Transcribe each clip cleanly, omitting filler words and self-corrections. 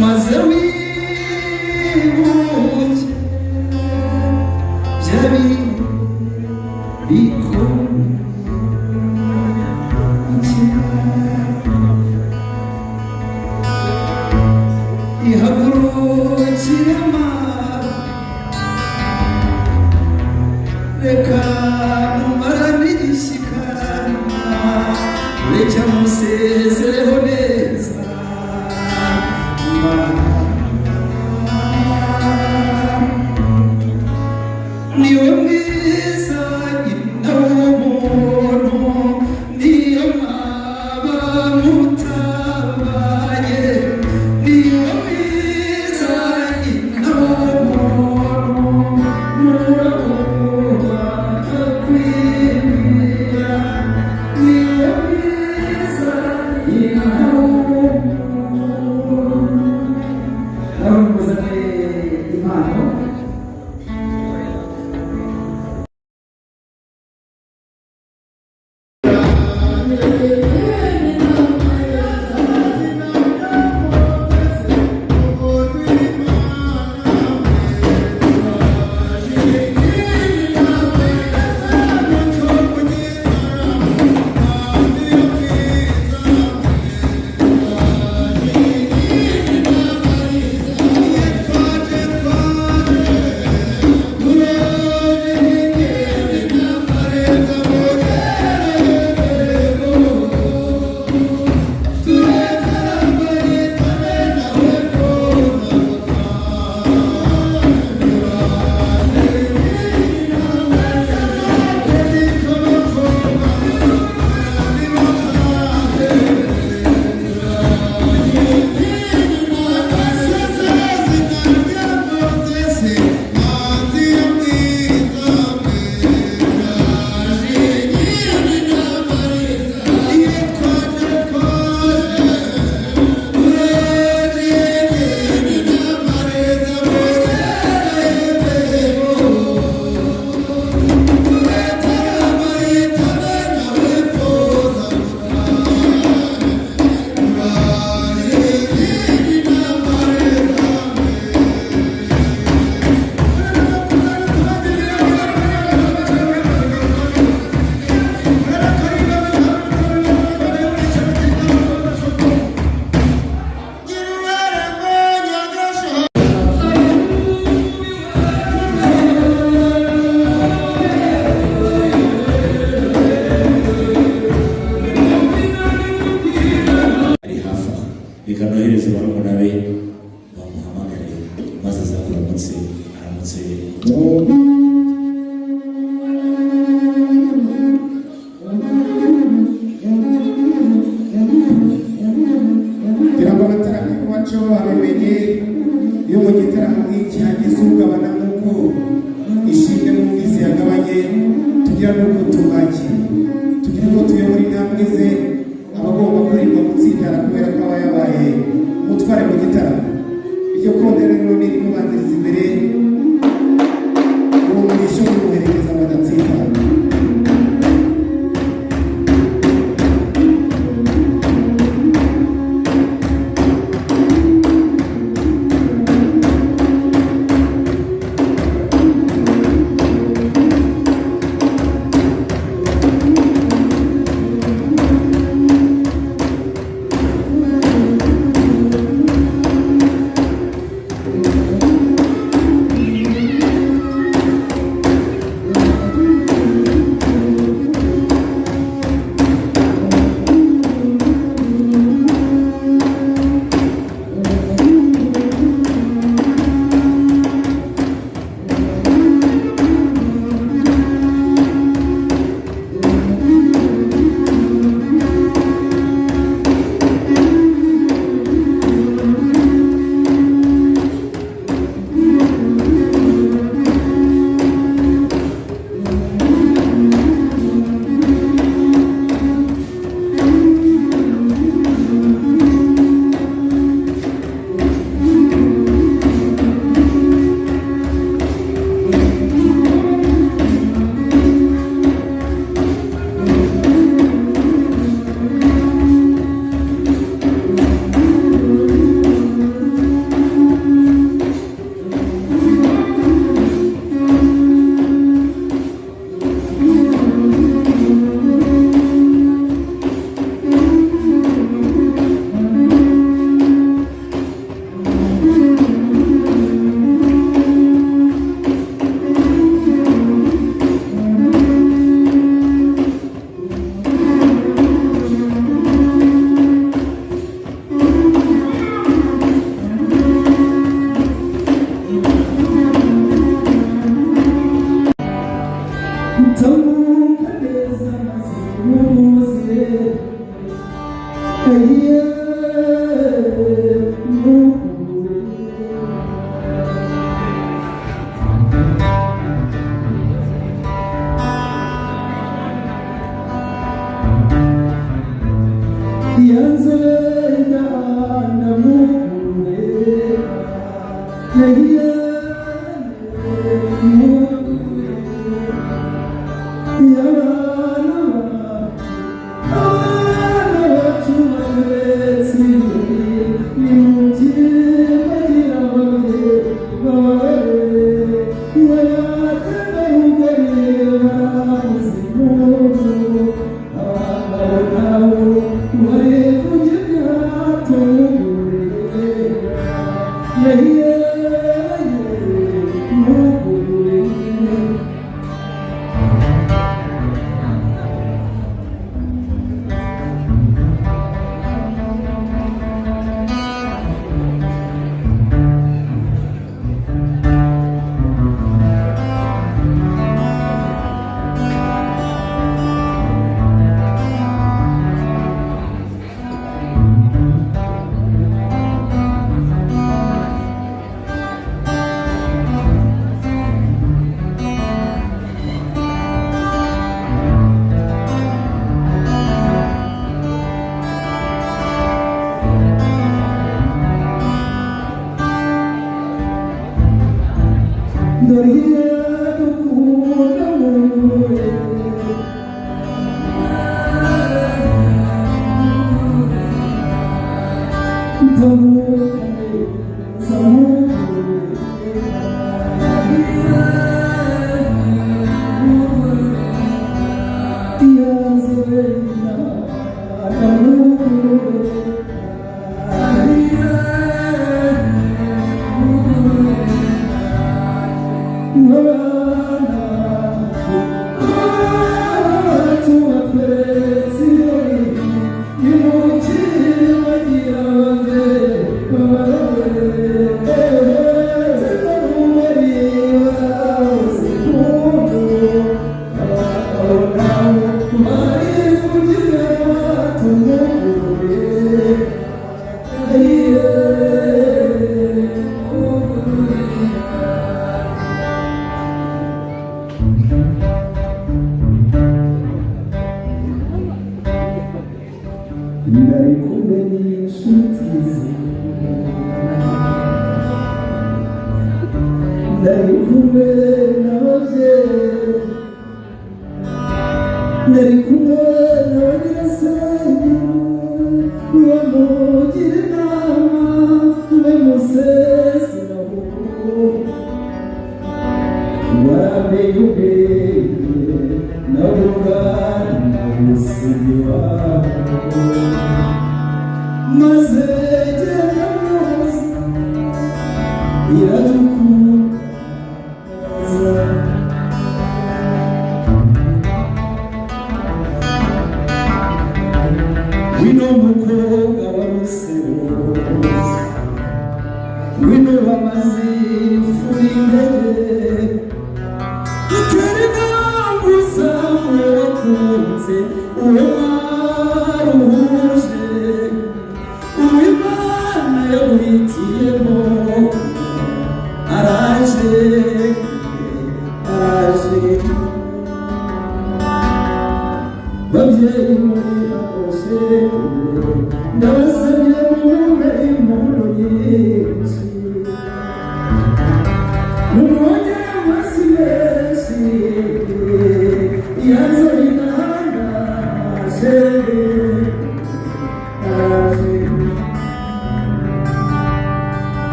maze wibuke byari biko ihagurukire reka umarane igishyikana reka musezereho neza niwe mwiza nyina w'umuntu niyo mwaba mutabaye niwe mwiza nyina w'umuntu ikanohereza barumuna be bamuhamagare maze azakora aramutse Tirabaratara iwacu abamenye iyo mu gitaramo nk'iki hagize ugabana nk'uko ishimwe mu mvise yagabanye tugira n'uko tubakira tugira ngo tuyobore intambwe ze abagomba kurirwa gutsindara kubera ko aba yabaye umutware mu gitaramo iryo kondera rero ni rimubanziriza imbere uwo murisho kumuherekeza badatsindara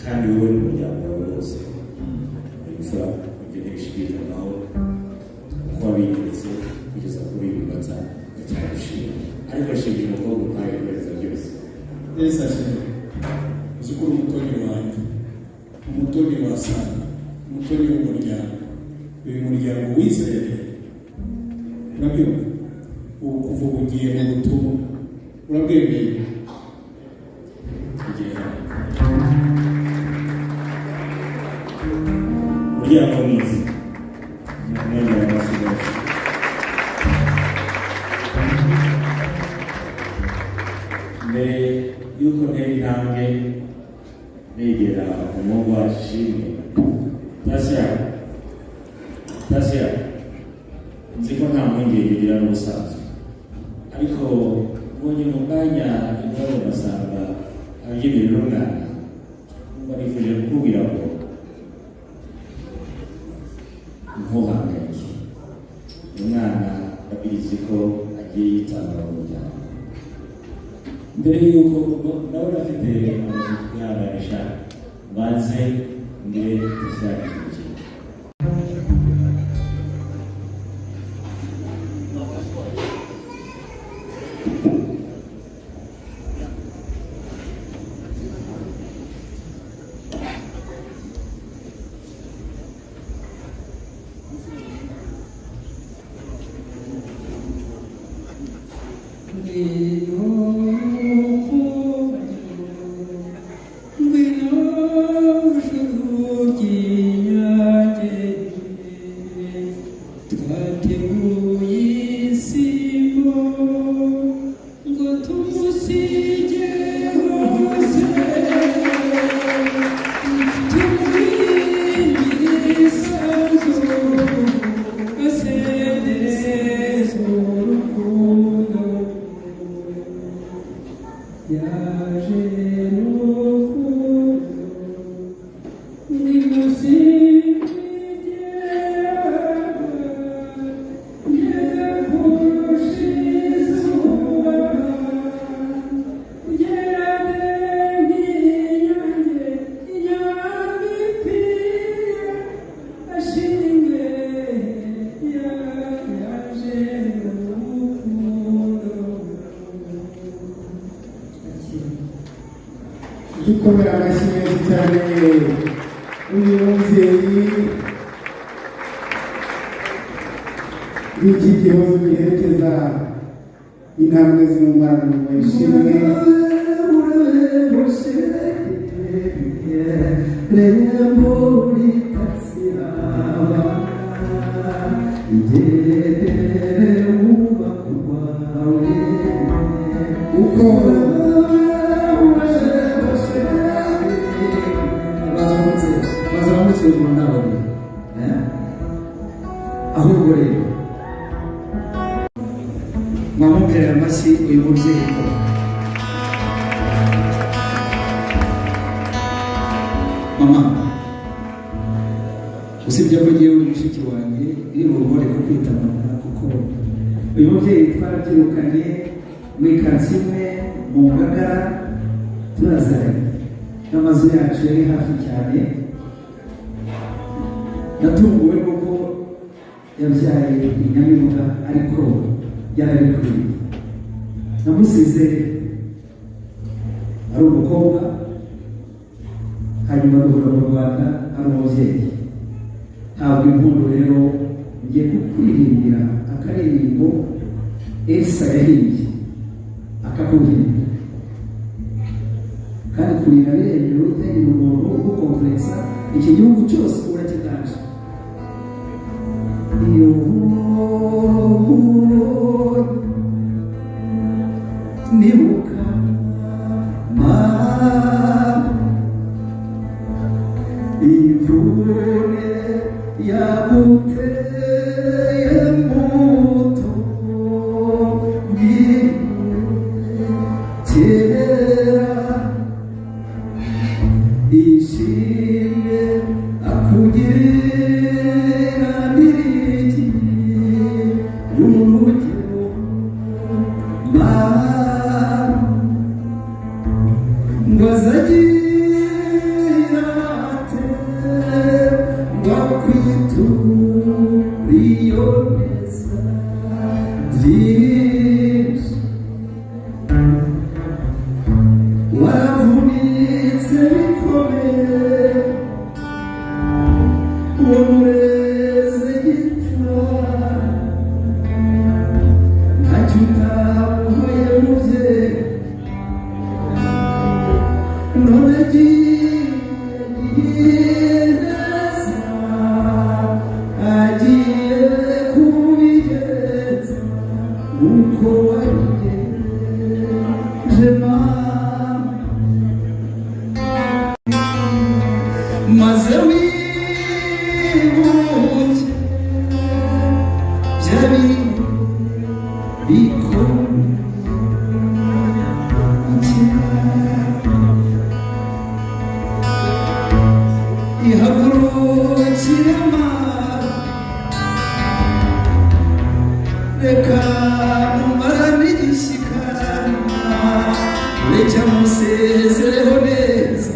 kandi wowe n'umuryango wawe wose imfura ugende bishidikanaho uko wabigeretse kugeza kuri uyu munota ndacyabishima ariko ashimira umukobwa umpaye guhereza byose. Yesu ashimwe. Uzi ko uri umutoni wanjye, umutoni wa Sana, umutoni w'umuryango. Uyu muryango wizeye urabyumva ubu kuva ubu ugiye mu butumwa urabwemeye umuryango mwiza umwanya w'amasigaye mbere y'uko ntera intambwe negera umuhungu wacu Ishimwe Tasya nzi ko nta mpungenge ugira n'ubusanzwe ariko ubonye mu mwanya intore ugasanga abyinira n'umwana numva nifuje kukubwira ngo ntuhangayike umwana abirizi ko agiye yitanga mu muryango mbere y'uko nawe afite kwihanganisha banze mbere tuzajya kumukina. dukomera amashyi menshi cyane uyu mubyeyi w'iki gihugu giherekeza intambwe z'umumaro mu Ishimwe uko ahubwo rero mwamubwira amashyi uyu mubyeyi ko mama usibye ko ngewe uri mushiki wanjye iri bubone ko kwita mama kuko uyu mubyeyi twarabyirukanye mu ikansi imwe mu Ngagara turazaranye n'amazu yacu yari hafi cyane natunguwe nuko yabyaye inyamibuga ariko yarabikwiye namusize ari umukobwa hanyuma duhura mu Rwanda ari umubyeyi ntabwo impundu rero ngiye kukuririmbira akaririmbo Elsa yahimbye akakuhimbira kandi kurira biremewe utagira umuntu ugukompleksa iki gihugu cyose urakitaje iyo nibuka imvune yaguteye muto kera Ishimwe akugirira niriki y'umugero ngo azagira maze wibuke byari biko ihagurukire mara reka mumarane igishyika reka musezereho neza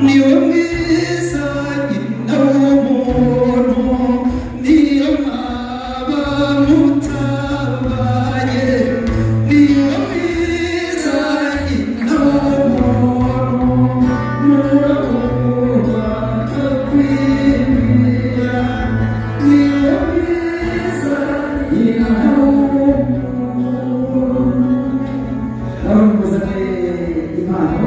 niwe mwiza nyina w'umuntu niyo mwaba mutabaye niwe mwiza nyina w'umuntu muramuha akwibira niwe mwiza nyina w'umuntu. Nawe muzane impano